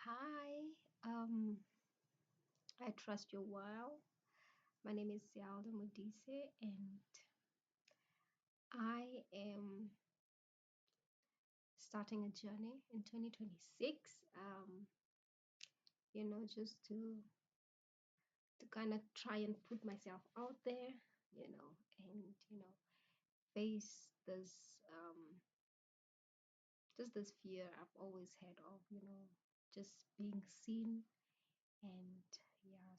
Hi, um, I trust you're well. My name is Zialda Modise, and I am starting a journey in 2026. Just to kind of try and put myself out there, and face this just this fear I've always had of, just being seen, and yeah.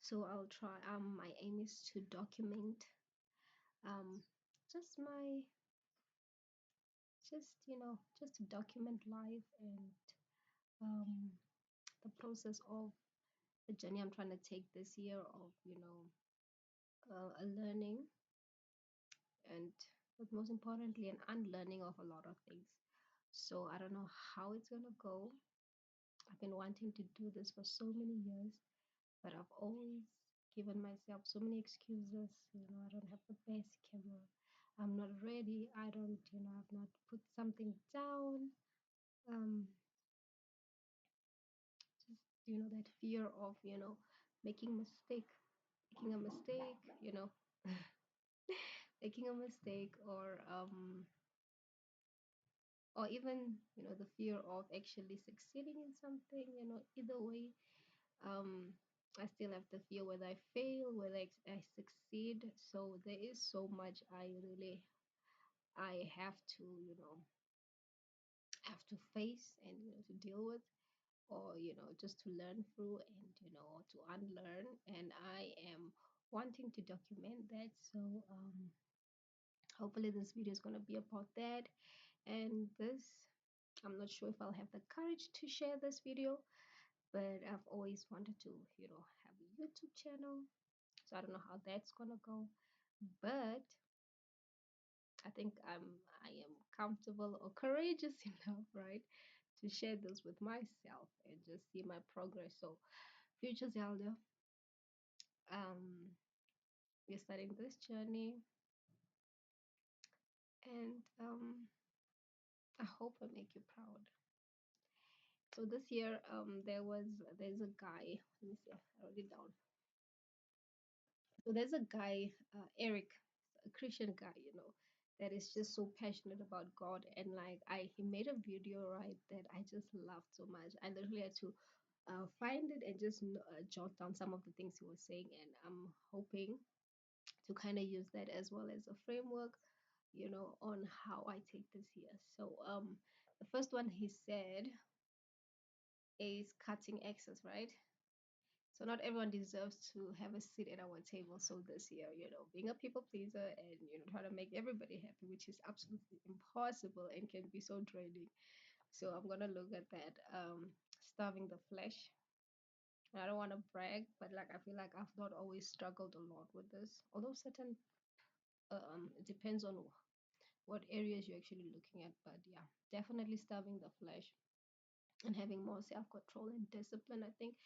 So I'll try. My aim is to document um just my just to document life and um the process of the journey I'm trying to take this year of a learning, and but most importantly an unlearning of a lot of things. So I don't know how it's gonna go. I've been wanting to do this for so many years, but I've always given myself so many excuses. I don't have the best camera, I'm not ready, I don't, I've not put something down. um just that fear of making making a mistake, making a mistake, or even the fear of actually succeeding in something. Either way, um I still have the fear whether I fail, whether I succeed. So there is so much I have to have to face and to deal with, or just to learn through, and to unlearn. And I am wanting to document that. So hopefully this video is going to be about that. And this, I'm not sure if I'll have the courage to share this video, but I've always wanted to have a YouTube channel. So I don't know how that's going to go, but I think I am comfortable or courageous enough, right, to share this with myself and just see my progress. So future Zelda, um, we're starting this journey, and I hope I make you proud. So this year, there's a guy. Let me see, I wrote it down. So there's a guy, Eric, a Christian guy, that is just so passionate about God, and like he made a video, right, that I just loved so much. I literally had to find it and just jot down some of the things he was saying, and I'm hoping to kind of use that as well as a framework, on how I take this here. So the first one he said is cutting excess, right? So not everyone deserves to have a seat at our table. So this year, being a people pleaser and try to make everybody happy, which is absolutely impossible and can be so draining. So I'm gonna look at that. Starving the flesh. And I don't want to brag, but like I feel like I've not always struggled a lot with this. Although certain, it depends on what areas you're actually looking at. But yeah, definitely starving the flesh and having more self control and discipline. I think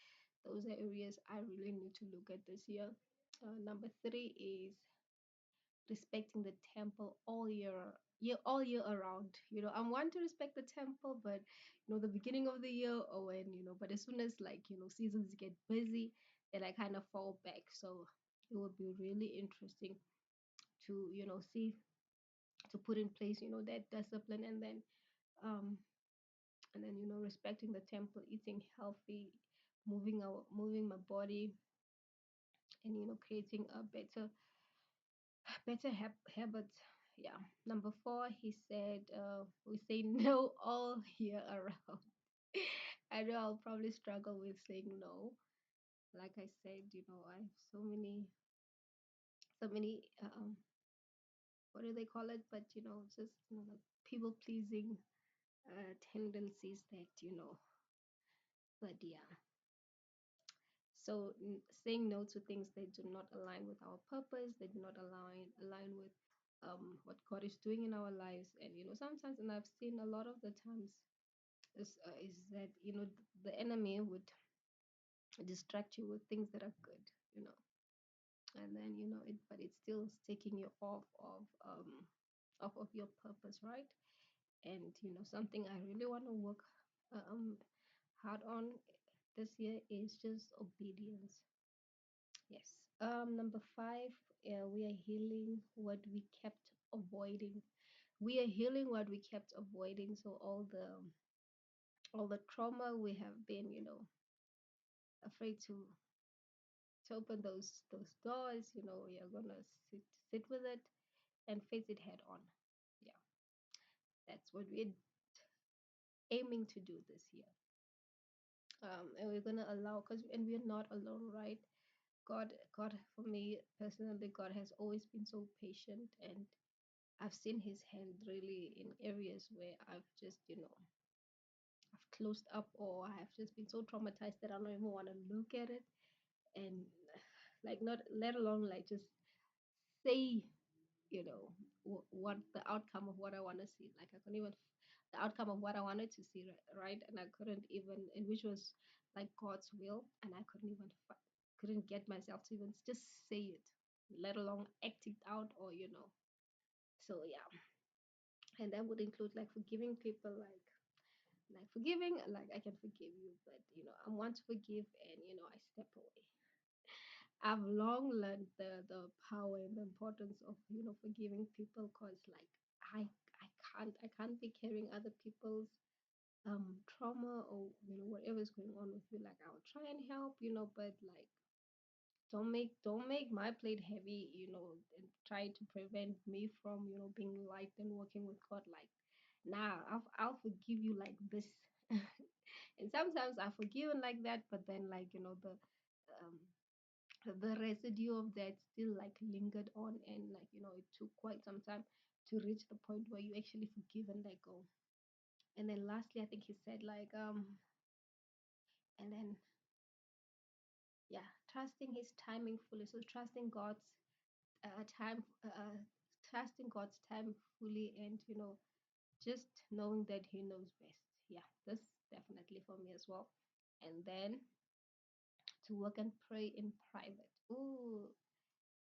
those are areas I really need to look at this year. Number three is respecting the temple all year around. I want to respect the temple, but the beginning of the year, or when but as soon as, like, seasons get busy, then I kind of fall back. So it would be really interesting to see, to put in place that discipline, um and then respecting the temple, eating healthy, moving my body, and creating a habits. Yeah. Number four, he said, we say no all year around. I know I'll probably struggle with saying no. Like I said, I have so many what do they call it, but just like people pleasing tendencies that but yeah. So saying no to things that do not align with our purpose, they do not align with what God is doing in our lives. And sometimes, and I've seen a lot of the times, is that the enemy would distract you with things that are good, you know, and then but it's still taking you off of your purpose, right? And something I really want to work um hard on this year is just obedience. Yes. Number five, we are healing what we kept avoiding. We are healing what we kept avoiding. So all the trauma we have been, afraid to open those doors. You're gonna sit with it and face it head on. Yeah, that's what we're aiming to do this year. And we're gonna allow, and we're not alone, right? God, for me personally, God has always been so patient, and I've seen His hand really in areas where I've just, I've closed up, or I have just been so traumatized that I don't even want to look at it, and like not let alone like just say, what the outcome of what I want to see. Like I couldn't even the outcome of what I wanted to see, right? And I couldn't even, and which was like God's will, and I couldn't get myself to even just say it, let alone act it out, or So yeah, and that would include like forgiving people, like forgiving, like I can forgive you, but I want to forgive, and I step away. I've long learned the power and the importance of forgiving people, because like I can't be carrying other people's trauma, or whatever's going on with you. Like I'll try and help, but like don't make my plate heavy, and try to prevent me from being light and working with God. Like nah, I'll forgive you like this. And sometimes I've forgiven like that, but then like um the residue of that still like lingered on, and like it took quite some time to reach the point where you actually forgive and let go. And then lastly, I think he said like and then yeah, trusting his timing fully. So time trusting God's time fully, and just knowing that he knows best. Yeah, this definitely for me as well. And then to work and pray in private. Ooh,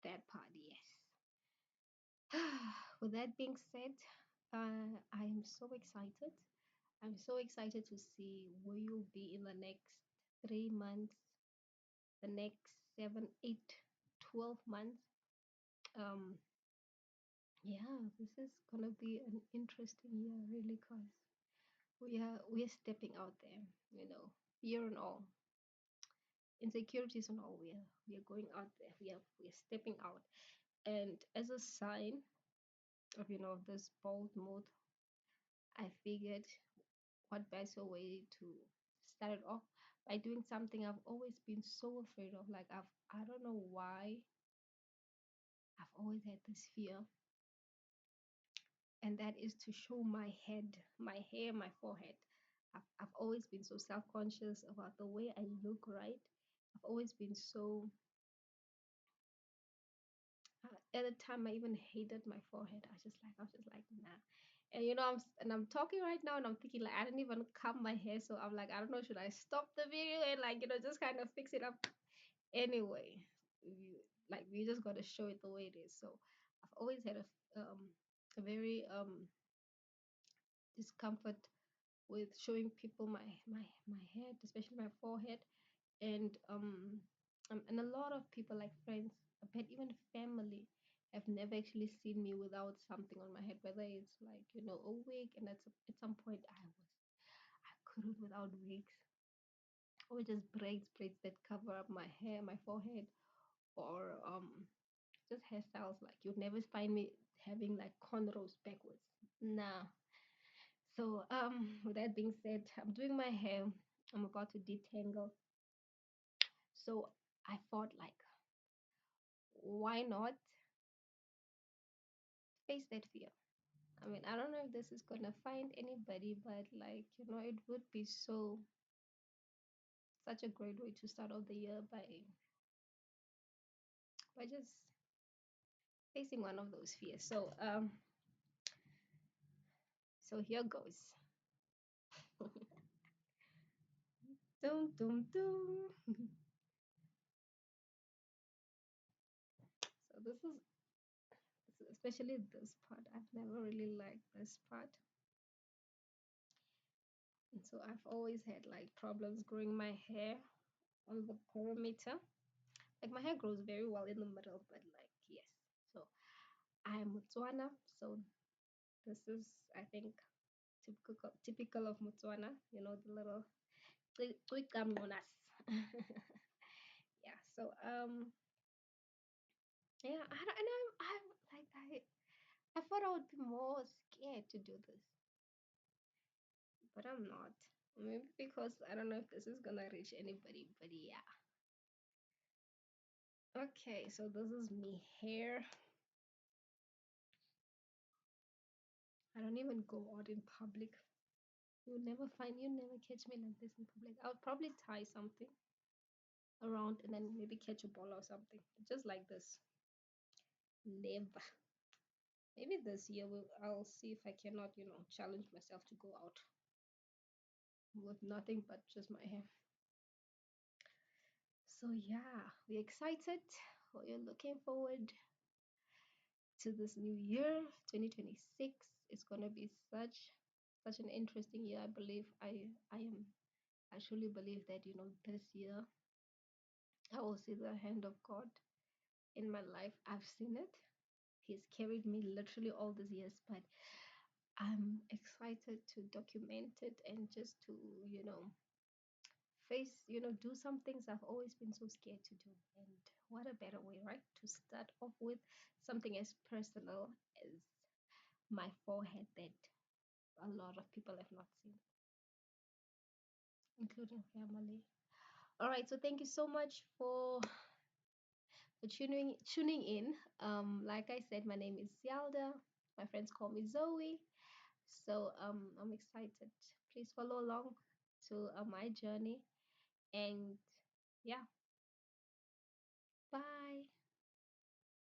that part, yes. With that being said, I am so excited. I'm so excited to see where you'll be in the next 3 months, the next 7, 8, 12 months. Um, yeah, this is gonna be an interesting year, really, cause we are stepping out there, fear and all, insecurities and all. We are going out there. We are stepping out, and as a sign of this bold move, I figured what better way to start it off by doing something I've always been so afraid of. Like I don't know why I've always had this fear, and that is to show my head, my hair, my forehead. I've always been so self-conscious about the way I look, right? I've always been so at the time I even hated my forehead. I was just like nah. And I'm talking right now, and I'm thinking like I didn't even comb my hair, so I'm like, I don't know, should I stop the video and like just kind of fix it up? Anyway, we just got to show it the way it is. So I've always had a very discomfort with showing people my head, especially my forehead. And a lot of people, like friends, but even family, have never actually seen me without something on my head, whether it's like a wig, and at some point I couldn't without wigs, or just braids that cover up my hair, my forehead, or just hairstyles. Like you'd never find me having like cornrows backwards. Nah. So with that being said, I'm doing my hair. I'm about to detangle. So I thought like, why not face that fear? I mean, I don't know if this is gonna find anybody, but like, it would be such a great way to start off the year by just facing one of those fears. So here goes. Dum dum dum. So especially this part. I've never really liked this part. So I've always had like problems growing my hair on the perimeter. Like my hair grows very well in the middle, but like yes. So I am Mutswana, so this is I think typical of Mutswana. You know the little quick. Yeah. So yeah, I'm like I thought I would be more scared to do this, but I'm not. Maybe because I don't know if this is gonna reach anybody, but yeah. Okay, so this is me hair. I don't even go out in public. You never catch me like this in public. I'll probably tie something around and then maybe catch a ball or something. Just like this. Never. Maybe this year I'll see if I cannot, challenge myself to go out with nothing but just my hair. So yeah, we're excited. We're looking forward to this new year, 2026. It's gonna be such an interesting year. I believe I truly believe that this year I will see the hand of God in my life. I've seen it. He's carried me literally all these years, but I'm excited to document it and just to, face, do some things I've always been so scared to do. And what a better way, right? To start off with something as personal as my forehead that a lot of people have not seen, including family. All right, so thank you so much for tuning in. Like I said, my name is Zelda. My friends call me Zoe. So I'm excited. Please follow along to my journey. And yeah,